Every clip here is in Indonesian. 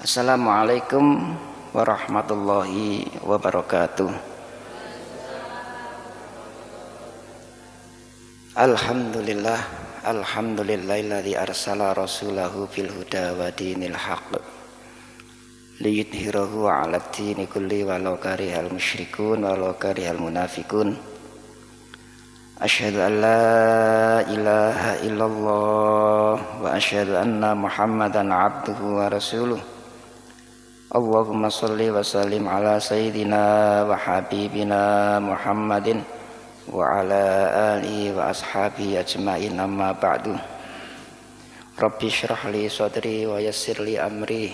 Assalamualaikum warahmatullahi wabarakatuh. Alhamdulillahilladzi arsala rasulahu bil huda wa dinil haqq liyudhhirahu 'alad dini kulli walau karihal musyrikun walau karihal munafiqun. Asyhadu an la ilaha illallah wa asyhadu anna Muhammadan 'abduhu wa rasuluh. Allahumma sholli wa sallim ala sayyidina wa habibina Muhammadin wa ala alihi wa ashabihi ajma'in, amma ba'du. Rabbi shrah li sadri wa yassir li amri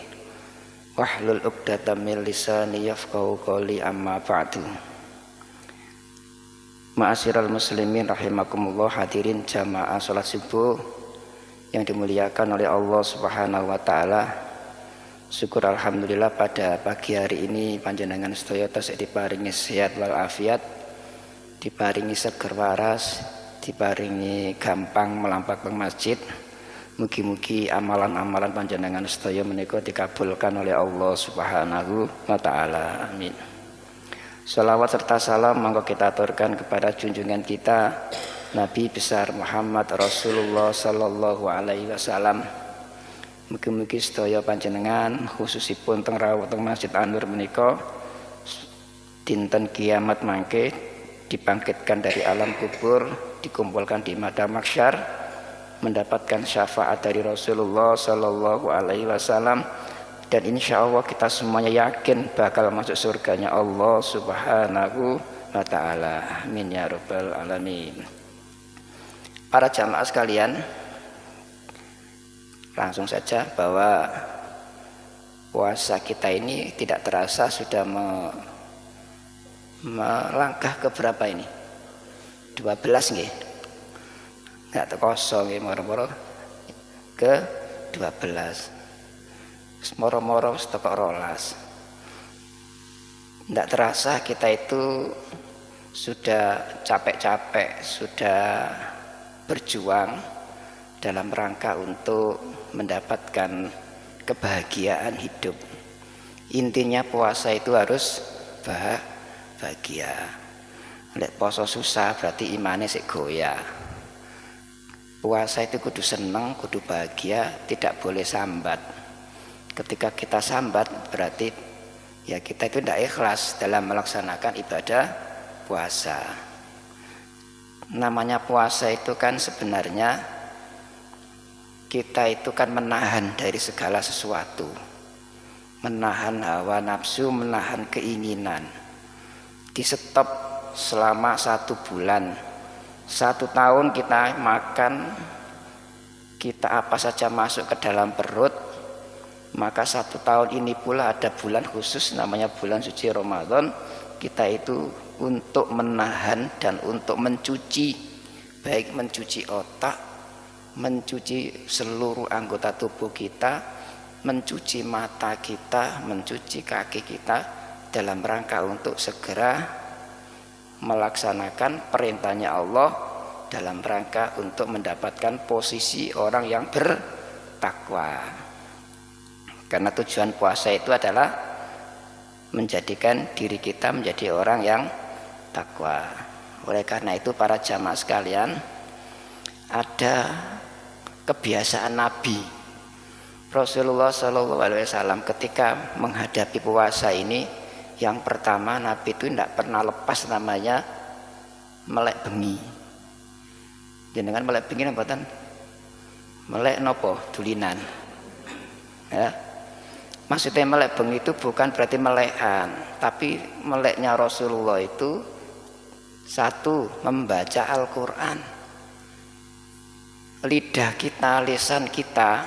wahlul 'uqdatam min lisani yafqahu qawli, amma ba'du. Ma'asyiral muslimin rahimakumullah, hadirin jamaah salat subuh yang dimuliakan oleh Allah Subhanahu wa taala. Syukur alhamdulillah pada pagi hari ini panjenengan sedaya tasih diparingi sehat wal afiat, diparingi seger waras, diparingi gampang melampah ke masjid. Mugi-mugi amalan-amalan panjenengan sedaya menika dikabulkan oleh Allah Subhanahu wa taala. Amin. Salawat serta salam monggo kita aturkan kepada junjungan kita Nabi besar Muhammad Rasulullah sallallahu alaihi wasallam. Mugi-mugi sedaya panjenengan khususipun teng rawuh teng Masjid An-Nur menika dinten kiamat mangke dibangkitkan dari alam kubur, dikumpulkan di madang mahsyar, mendapatkan syafaat dari Rasulullah sallallahu alaihi wasallam, dan insya Allah kita semuanya yakin bakal masuk surganya Allah Subhanahu wa taala. Amin ya rabbal alamin. Para jamaah sekalian, langsung saja bahwa puasa kita ini tidak terasa sudah melangkah ke berapa ini? 12 nggih. Enggak kosong nggih, moro-moro ke 12. Moro-moro setengah rolas. Enggak terasa kita itu sudah capek-capek, sudah berjuang dalam rangka untuk mendapatkan kebahagiaan hidup. Intinya puasa itu harus bahagia. Lek poso susah berarti imane sik goyah. Puasa itu kudu seneng, kudu bahagia, tidak boleh sambat. Ketika kita sambat berarti ya kita itu tidak ikhlas dalam melaksanakan ibadah puasa. Namanya puasa itu kan sebenarnya kita itu kan menahan dari segala sesuatu, menahan hawa nafsu, menahan keinginan. Di stop selama 1 bulan, 1 tahun kita makan, kita apa saja masuk ke dalam perut. Maka 1 tahun ini pula ada bulan khusus namanya bulan suci Ramadan. Kita itu untuk menahan dan untuk mencuci, baik mencuci otak, mencuci seluruh anggota tubuh kita, mencuci mata kita, mencuci kaki kita, dalam rangka untuk segera melaksanakan perintahnya Allah, dalam rangka untuk mendapatkan posisi orang yang bertakwa. Karena tujuan puasa itu adalah menjadikan diri kita menjadi orang yang takwa. Oleh karena itu para jamaah sekalian, ada kebiasaan Nabi Rasulullah sallallahu alaihi wasallam ketika menghadapi puasa ini, yang pertama Nabi itu tidak pernah lepas namanya melek bengi. Jenengan melek bengi mboten? Melek nopo? Dulinan. Ya. Maksudnya melek bengi itu bukan berarti melekan, tapi meleknya Rasulullah itu satu, membaca Al-Qur'an. Lidah kita, lisan kita,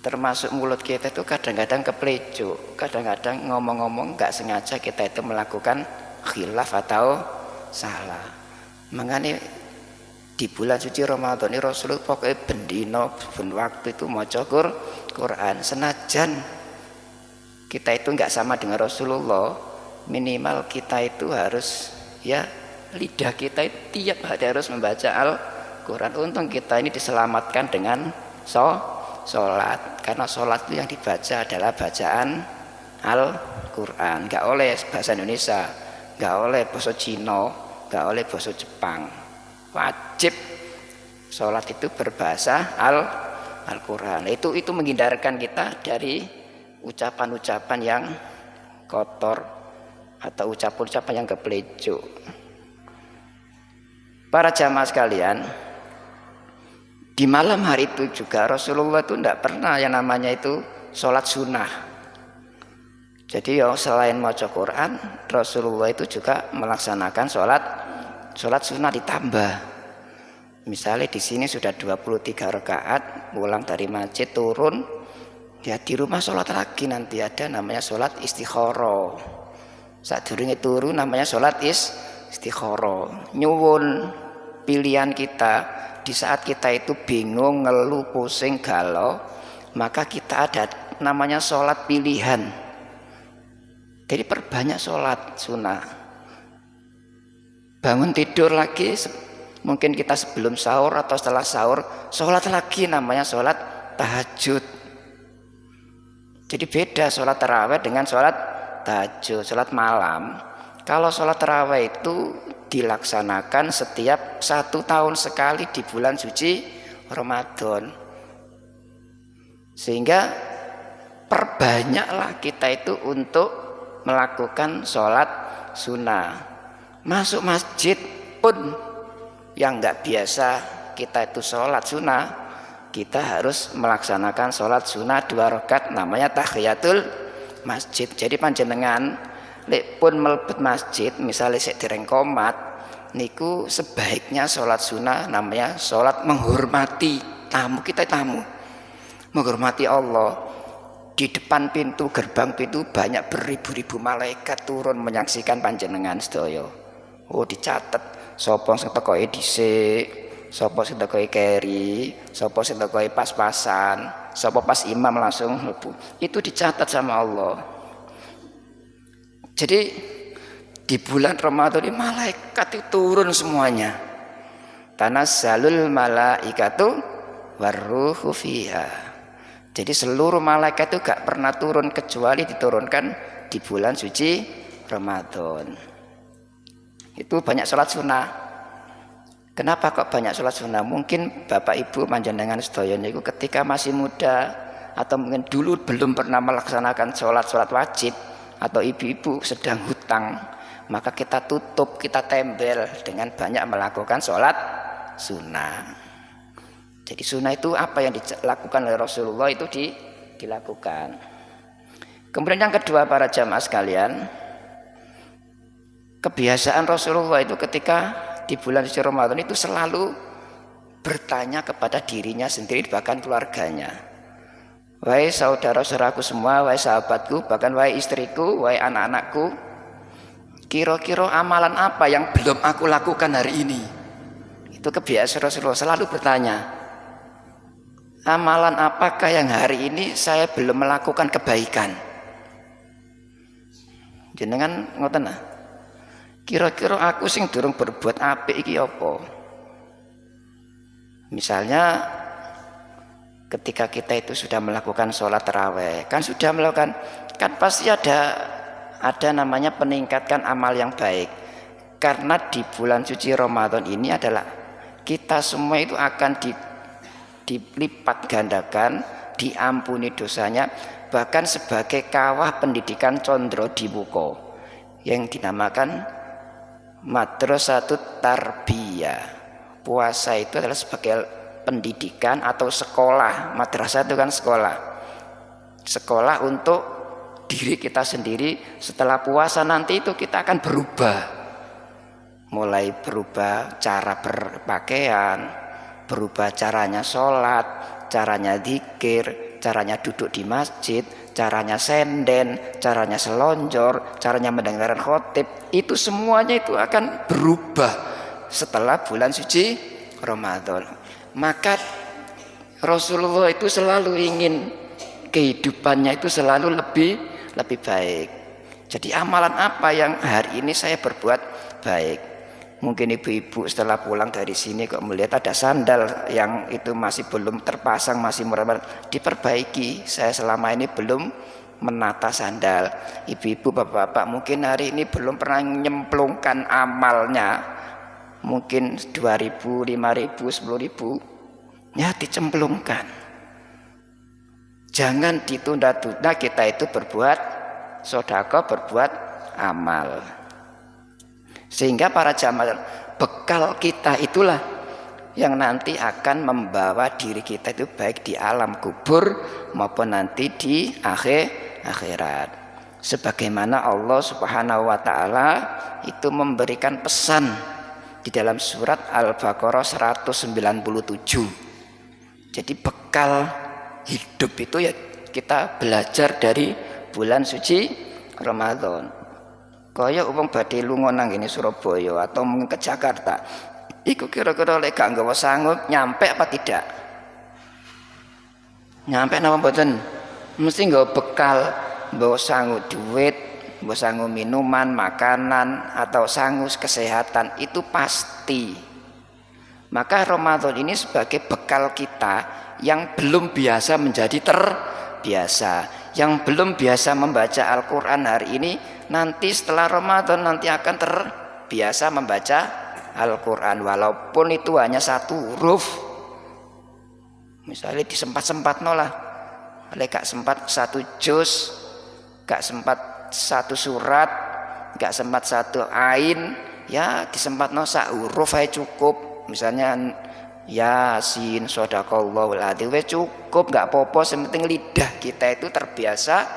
termasuk mulut kita itu kadang-kadang keplejuk, kadang-kadang ngomong-ngomong nggak sengaja kita itu melakukan khilaf atau salah. Makanya di bulan suci Ramadan ini Rasulullah pokoknya bendino ben waktu itu maca Quran. Senajan kita itu nggak sama dengan Rasulullah, minimal kita itu harus ya lidah kita itu tiap hari harus membaca Al-Quran. Untung kita ini diselamatkan dengan sholat. Karena sholat itu yang dibaca adalah bacaan Al-Quran. Nggak oleh bahasa Indonesia, nggak oleh bahasa Cina, nggak oleh bahasa Jepang. Wajib sholat itu berbahasa Al-Quran. Itu menghindarkan kita dari ucapan-ucapan yang kotor atau ucapan-ucapan yang keplecu. Para jamaah sekalian, di malam hari itu juga Rasulullah itu tidak pernah yang namanya itu sholat sunnah. Jadi ya selain maca Quran, Rasulullah itu juga melaksanakan sholat sunnah ditambah. Misalnya di sini sudah 23 rakaat, pulang dari masjid turun, ya di rumah sholat lagi nanti ada namanya sholat istikharah. Saat durunge turu namanya sholat istikharah. Nyuwun pilihan kita di saat kita itu bingung, ngeluh, pusing, galau, maka kita ada namanya sholat pilihan. Jadi perbanyak sholat sunnah. Bangun tidur lagi, mungkin kita sebelum sahur atau setelah sahur, sholat lagi namanya sholat tahajud. Jadi beda sholat tarawih dengan sholat tahajud, sholat malam. Kalau sholat tarawih itu dilaksanakan setiap 1 tahun sekali di bulan suci Ramadan. Sehingga perbanyaklah kita itu untuk melakukan sholat sunnah. Masuk masjid pun yang nggak biasa kita itu sholat sunnah, kita harus melaksanakan sholat sunnah 2 rakaat namanya tahiyatul masjid. Jadi panjenengan lek pun melebet masjid misalnya sik dereng qomat niku sebaiknya sholat sunnah namanya sholat menghormati tamu kita, menghormati Allah. Di depan pintu, gerbang pintu banyak beribu-ribu malaikat turun menyaksikan panjenengan sedaya. Oh dicatat sapa sing tekoke dhisik, sapa sing tekoke keri, sapa sing tekoke pas-pasan, sapa pas imam langsung mlebu. Itu dicatat sama Allah. Jadi di bulan Ramadan ini malaikat itu turun semuanya. Tanazzalul malaikatu warruhu fiha. Jadi seluruh malaikat itu gak pernah turun kecuali diturunkan di bulan suci Ramadan. Itu banyak sholat sunnah. Kenapa kok banyak sholat sunnah? Mungkin bapak ibu panjenengan sedaya niku ketika masih muda atau mungkin dulu belum pernah melaksanakan sholat wajib, atau ibu-ibu sedang hutang, maka kita tutup, kita tembel dengan banyak melakukan sholat sunnah. Jadi sunnah itu apa yang dilakukan oleh Rasulullah itu dilakukan. Kemudian yang kedua para jamaah sekalian, kebiasaan Rasulullah itu ketika di bulan suci Ramadan itu selalu bertanya kepada dirinya sendiri bahkan keluarganya. Wahai saudara-saudaraku semua, wahai sahabatku, bahkan wahai istriku, wahai anak-anakku, kira-kira amalan apa yang belum aku lakukan hari ini? Itu kebiasaan Rasulullah selalu bertanya. Amalan apakah yang hari ini saya belum melakukan kebaikan? Jenengan ngoten nah. Kira-kira aku sing durung berbuat apik iki apa? Misalnya ketika kita itu sudah melakukan sholat tarawih, kan sudah melakukan, kan pasti ada namanya peningkatkan amal yang baik. Karena di bulan suci Ramadan ini adalah kita semua itu akan dilipat gandakan, diampuni dosanya, bahkan sebagai kawah pendidikan condro di buko yang dinamakan madrasatut tarbiyah. Puasa itu adalah sebagai pendidikan atau sekolah. Madrasah itu kan sekolah untuk diri kita sendiri. Setelah puasa nanti itu kita akan berubah, mulai berubah cara berpakaian, berubah caranya sholat, caranya zikir, caranya duduk di masjid, caranya senden, caranya selonjor, caranya mendengarkan khotib. Itu semuanya itu akan berubah setelah bulan suci Ramadan. Maka Rasulullah itu selalu ingin kehidupannya itu selalu lebih baik. Jadi amalan apa yang hari ini saya berbuat baik? Mungkin ibu-ibu setelah pulang dari sini kok melihat ada sandal yang itu masih belum terpasang, masih murah, diperbaiki. Saya selama ini belum menata sandal. Ibu-ibu, bapak-bapak mungkin hari ini belum pernah nyemplungkan amalnya. Mungkin 2.000, 5.000, 10.000. Ya dicemplungkan. Jangan ditunda-tunda kita itu berbuat sedekah, berbuat amal. Sehingga para jamaah, bekal kita itulah yang nanti akan membawa diri kita itu baik di alam kubur maupun nanti di akhirat. Sebagaimana Allah Subhanahu wa taala itu memberikan pesan di dalam surat Al-Baqarah 197. Jadi bekal hidup itu ya kita belajar dari bulan suci Ramadan. Kaya wong badhe lunga nang ngene Surabaya atau mungkin ke Jakarta, iku kira-kira lek gak nggawa sanggup nyampe apa tidak? Nyampe napa mboten? Mesti nggawa bekal, nggawa sanggup duit, nggawa sanggup minuman, makanan atau sanggup kesehatan, itu pasti. Maka Ramadan ini sebagai bekal kita yang belum biasa menjadi terbiasa. Yang belum biasa membaca Al-Quran hari ini, nanti setelah Ramadan nanti akan terbiasa membaca Al-Quran, walaupun itu hanya satu huruf. Misalnya disempat-sempat nolah, gak sempat satu juz, gak sempat satu surat, gak sempat satu ain, ya disempat no sak huruf aja cukup. Misalnya Yasin, Shadaqallahul Adzim, cukup, nggak apa-apa, yang penting lidah kita itu terbiasa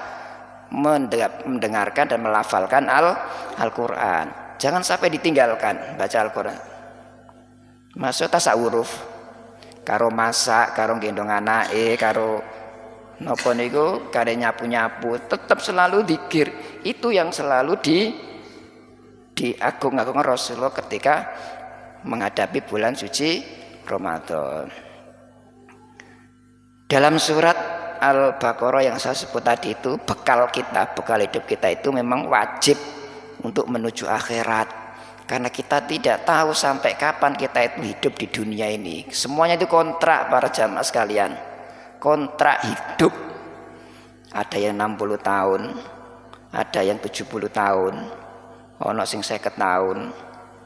mendengarkan dan melafalkan Al-Quran. Jangan sampai ditinggalkan baca Al-Quran. Masuk tasak huruf, karo masak, karo gendong anake, karo nopo niku, kare nyapu-nyapu, tetap selalu dzikir. Itu yang selalu diagung-agung Rasulullah ketika menghadapi bulan suci Ramadan. Dalam surat Al-Baqarah yang saya sebut tadi itu, bekal kita, bekal hidup kita itu memang wajib untuk menuju akhirat. Karena kita tidak tahu sampai kapan kita itu hidup di dunia ini. Semuanya itu kontrak para jamaah sekalian. Kontrak hidup. Ada yang 60 tahun, ada yang 70 tahun, ono sing 50 tahun,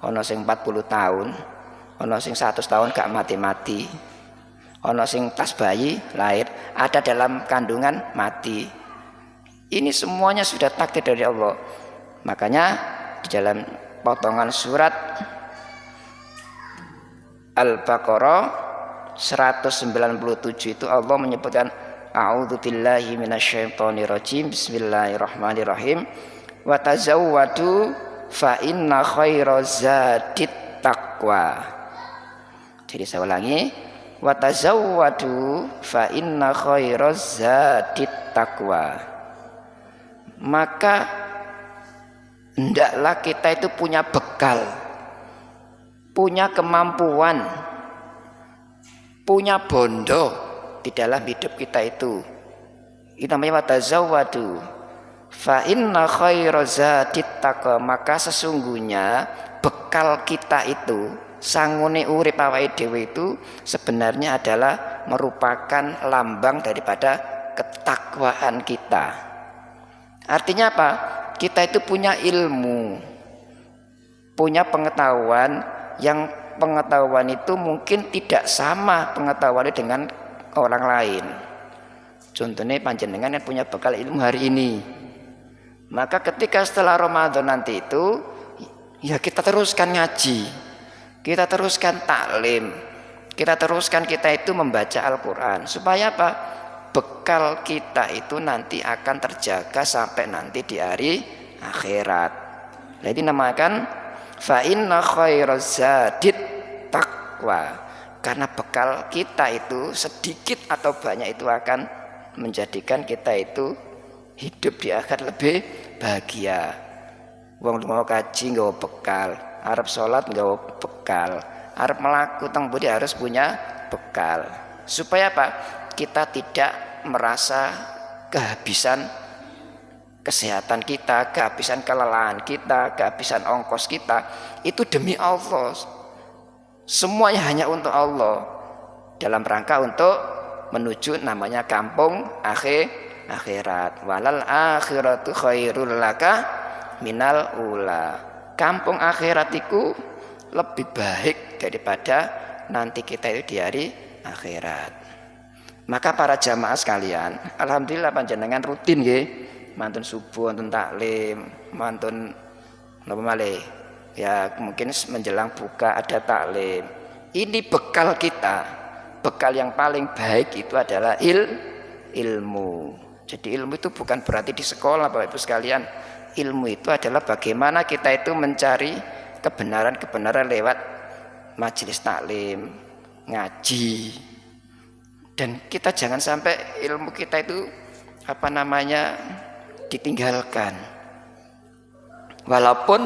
ono sing 40 tahun, ono sing 100 tahun gak mati-mati, ono sing tas bayi lahir, ada dalam kandungan mati. Ini semuanya sudah takdir dari Allah. Makanya di dalam potongan surat Al-Baqarah 197 itu Allah menyebutkan a'udzubillahi minasyaitonirrajim, bismillahirrahmanirrahim, wa tazawwadu fa inna khairaz zadit taqwa. Jadi saya ulangi, wa tazawwadu fa inna khairaz zadit taqwa. Maka hendaklah kita itu punya bekal, punya kemampuan, punya bondo di dalam hidup kita itu. Itu namanya wa tazawwadu fa inna khairaz zadit taqwa. Maka sesungguhnya bekal kita itu, sangune urip awake dhewe itu sebenarnya adalah merupakan lambang daripada ketakwaan kita. Artinya apa? Kita itu punya ilmu, punya pengetahuan, yang pengetahuan itu mungkin tidak sama pengetahuannya dengan orang lain. Contohnya panjenengan yang punya bekal ilmu hari ini, maka ketika setelah Ramadan nanti itu, ya kita teruskan ngaji, kita teruskan taklim, kita teruskan kita itu membaca Al-Quran. Supaya apa? Bekal kita itu nanti akan terjaga sampai nanti di hari akhirat. Jadi namakan fa inna khairaz zadit taqwa. Karena bekal kita itu sedikit atau banyak itu akan menjadikan kita itu hidup di akhirat lebih bahagia. Wong mau kaji nggawa bekal, arep salat nggawa bekal, arep melaku teng budi harus punya bekal. Supaya apa? Kita tidak merasa kehabisan kesehatan kita, kehabisan kelelahan kita, kehabisan ongkos kita, itu demi Allah. Semuanya hanya untuk Allah, dalam rangka untuk menuju namanya kampung akhirat. Walal akhiratu khairul laka minal ula. Kampung akhirat itu lebih baik daripada nanti kita itu di hari akhirat. Maka para jamaah sekalian, alhamdulillah panjenengan rutin nggih, mantun subuh, mantun taklim, mantun napa malih? Ya mungkin menjelang buka ada taklim. Ini bekal kita. Bekal yang paling baik itu adalah ilmu. Jadi ilmu itu bukan berarti di sekolah Bapak Ibu sekalian. Ilmu itu adalah bagaimana kita itu mencari kebenaran-kebenaran lewat majelis taklim, ngaji. Dan kita jangan sampai ilmu kita itu ditinggalkan. Walaupun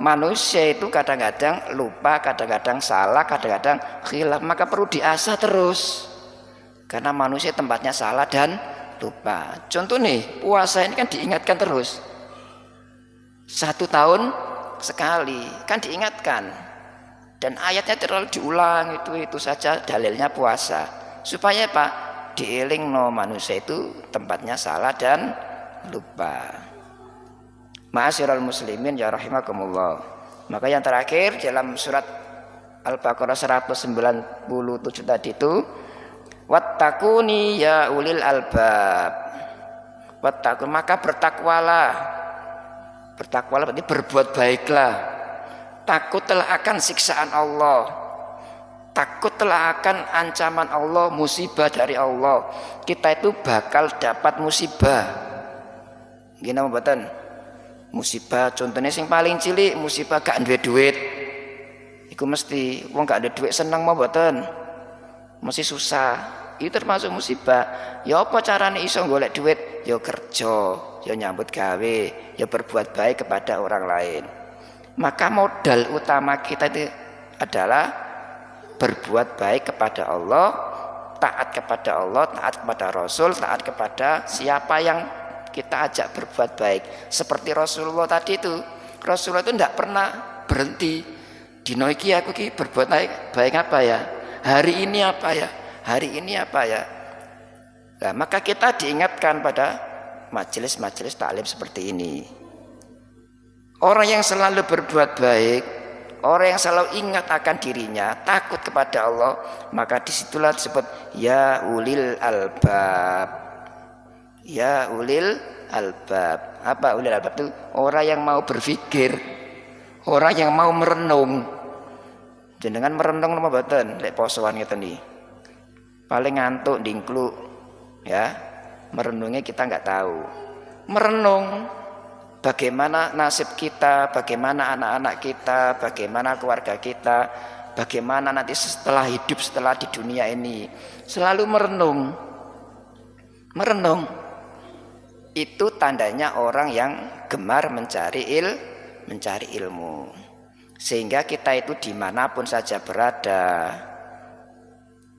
manusia itu kadang-kadang lupa, kadang-kadang salah, kadang-kadang khilaf, maka perlu diasah terus. Karena manusia tempatnya salah dan lupa. Contoh nih, puasa ini kan diingatkan terus. 1 tahun sekali kan diingatkan. Dan ayatnya terlalu diulang, itu saja dalilnya puasa. Supaya Pak dieling manusia itu tempatnya salah dan lupa. Ma'asyiral muslimin ya rahimakumullah. Maka yang terakhir dalam surat Al-Baqarah 197 tadi itu, wattaquni ya ulil albab. Wattaqun, maka bertakwalah. Bertakwalah berarti berbuat baiklah. Takutlah akan siksaan Allah. Takutlah akan ancaman Allah, musibah dari Allah. Kita itu bakal dapat musibah. Gini apa mboten? Musibah contohnya sing paling cilik, musibah gak duwe duit. Iku mesti wong gak ada duit seneng mau mboten? Mesti susah. Itu termasuk musibah. Ya apa carane iso golek duit? Ya kerja, ya nyambut gawe, ya berbuat baik kepada orang lain. Maka modal utama kita itu adalah berbuat baik kepada Allah, taat kepada Allah, taat kepada Rasul, taat kepada siapa yang kita ajak berbuat baik. Seperti Rasulullah tadi itu, Rasulullah itu tidak pernah berhenti. Dino iki aku ki berbuat baik apa ya? Hari ini apa ya? Hari ini apa ya? Nah, maka kita diingatkan pada majelis-majelis taklim seperti ini. Orang yang selalu berbuat baik, orang yang selalu ingat akan dirinya, takut kepada Allah, maka disitulah disebut ya ulil albab. Ya ulil albab. Apa ulil albab itu? Orang yang mau berpikir, orang yang mau merenung. Jenengan merenung napa mboten? Lek posoan ngeten iki. Paling ngantuk ndingkluk, ya. Merenungnya kita enggak tahu. Merenung bagaimana nasib kita, bagaimana anak-anak kita, bagaimana keluarga kita, bagaimana nanti setelah hidup, setelah di dunia ini. Selalu merenung. Merenung itu tandanya orang yang gemar mencari ilmu. Sehingga kita itu dimanapun saja berada,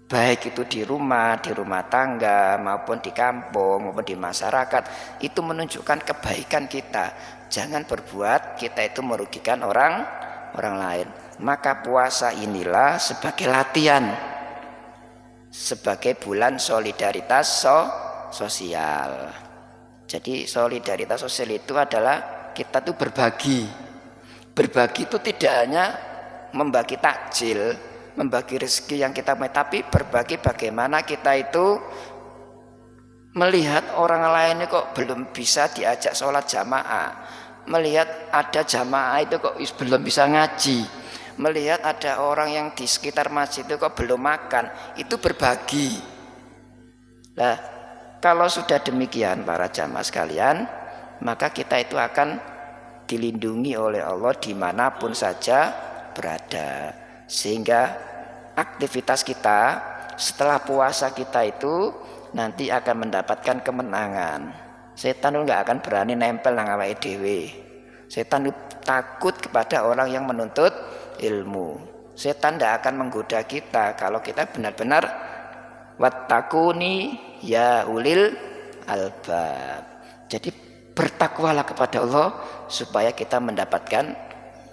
baik itu di rumah tangga, maupun di kampung, maupun di masyarakat, itu menunjukkan kebaikan kita. Jangan berbuat kita itu merugikan orang lain. Maka puasa inilah sebagai latihan, sebagai bulan solidaritas sosial. Jadi solidaritas sosial itu adalah kita tuh berbagi. Berbagi itu tidak hanya membagi takjil, membagi rezeki yang kita punya, tapi berbagi bagaimana kita itu melihat orang lain kok belum bisa diajak sholat jamaah, melihat ada jamaah itu kok belum bisa ngaji, melihat ada orang yang di sekitar masjid itu kok belum makan, itu berbagi. Nah, kalau sudah demikian para jamaah sekalian, maka kita itu akan dilindungi oleh Allah dimanapun saja berada. Sehingga aktivitas kita setelah puasa kita itu nanti akan mendapatkan kemenangan. Setan itu nggak akan berani nempel nang awake dhewe. Setan itu takut kepada orang yang menuntut ilmu. Setan tidak akan menggoda kita kalau kita benar-benar wattaquni ya ulil albab. Jadi bertakwalah kepada Allah supaya kita mendapatkan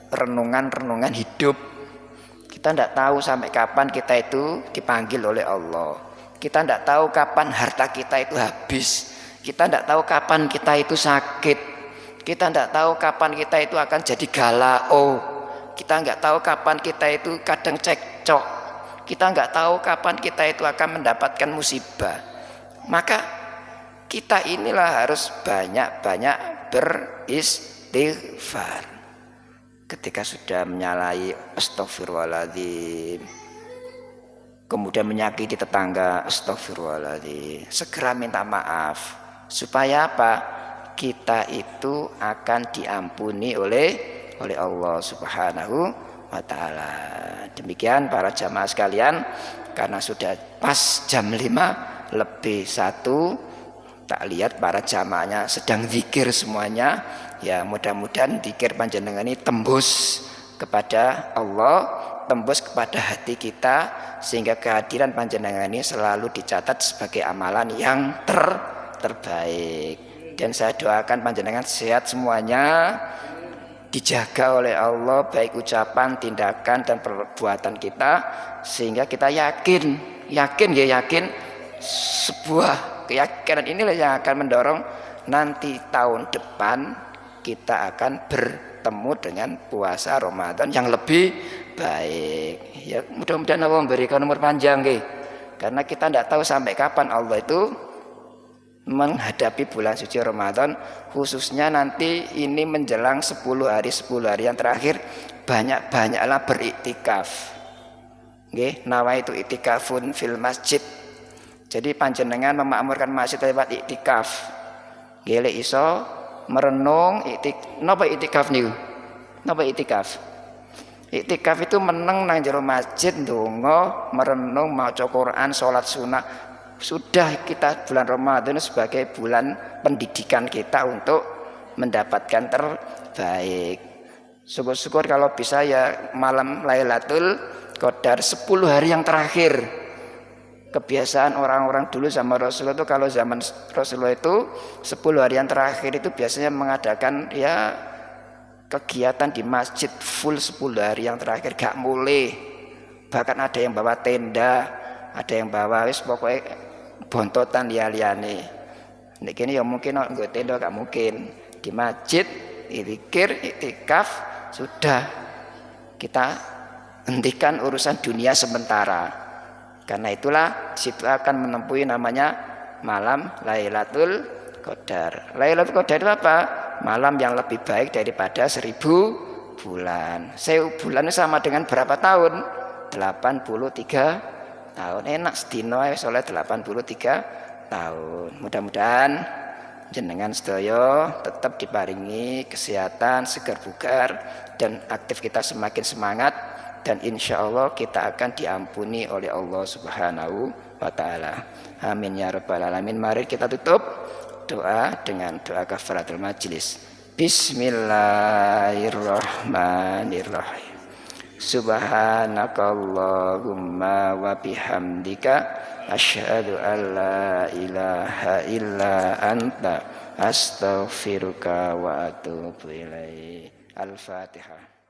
renungan-renungan hidup. Kita tidak tahu sampai kapan kita itu dipanggil oleh Allah. Kita tidak tahu kapan harta kita itu habis. Kita tidak tahu kapan kita itu sakit. Kita tidak tahu kapan kita itu akan jadi galau. Kita nggak tahu kapan kita itu kadang cekcok. Kita nggak tahu kapan kita itu akan mendapatkan musibah. Maka kita inilah harus banyak-banyak beristighfar. Ketika sudah menyalahi astagfirullahaladzim, kemudian menyakiti tetangga, astagfirullahaladzim, segera minta maaf. Supaya apa? Kita itu akan diampuni oleh Allah Subhanahu wa ta'ala. Demikian para jamaah sekalian, karena sudah pas jam 5 lebih 1, tak lihat para jamaahnya sedang zikir semuanya. Ya, mudah-mudahan zikir panjenengan ini tembus kepada Allah, tembus kepada hati kita, sehingga kehadiran panjenengan ini selalu dicatat sebagai amalan yang terbaik. Dan saya doakan panjenengan sehat semuanya, dijaga oleh Allah baik ucapan, tindakan dan perbuatan kita, sehingga kita yakin sebuah keyakinan inilah yang akan mendorong nanti tahun depan kita akan bertemu dengan puasa Ramadan yang lebih baik. Ya, mudah-mudahan Allah memberikan umur panjang, karena kita tidak tahu sampai kapan Allah itu menghadapi bulan suci Ramadan, khususnya nanti ini menjelang 10 hari yang terakhir. Banyak-banyaklah beriktikaf. Nggih, nawaitu itikafun fil masjid. Jadi panjenengan memakmurkan masjid lewat iktikaf. Nggih, lek iso merenung napa iktikaf niku? Napa iktikaf? Iktikaf itu meneng nang jero masjid, ndonga, merenung, maca Quran, salat sunah. Sudah kita bulan Ramadan sebagai bulan pendidikan kita untuk mendapatkan terbaik. Syukur-syukur kalau bisa ya malam Lailatul Qadar 10 hari yang terakhir. Kebiasaan orang-orang dulu sama Rasulullah itu, kalau zaman Rasulullah itu 10 hari yang terakhir itu biasanya mengadakan ya kegiatan di masjid full 10 hari yang terakhir, gak mulai. Bahkan ada yang bawa tenda, ada yang bawa wis pokoknya bontotan liane. Nek kene ya mungkin nggo tenda gak mungkin. Di masjid zikir, iktikaf, sudah kita hentikan urusan dunia sementara. Karena itulah situ akan menempuhi namanya malam Lailatul Qadar. Lailatul Qadar itu apa? Malam yang lebih baik daripada 1000 bulan. 1000 bulan itu sama dengan berapa tahun? 83 tahun. Enak sedina soleh 83 tahun. Mudah-mudahan jenengan sedaya tetap diparingi kesehatan, segar bugar, dan aktif kita semakin semangat, dan insya Allah kita akan diampuni oleh Allah Subhanahu wa ta'ala. Amin ya rabbal alamin. Mari kita tutup doa dengan doa kafaratul majlis. Bismillahirrahmanirrahim. Subhanakallahumma wa bihamdika asyhadu an la ilaha illa anta astaghfiruka wa atubu ilaik. Al-Fatihah.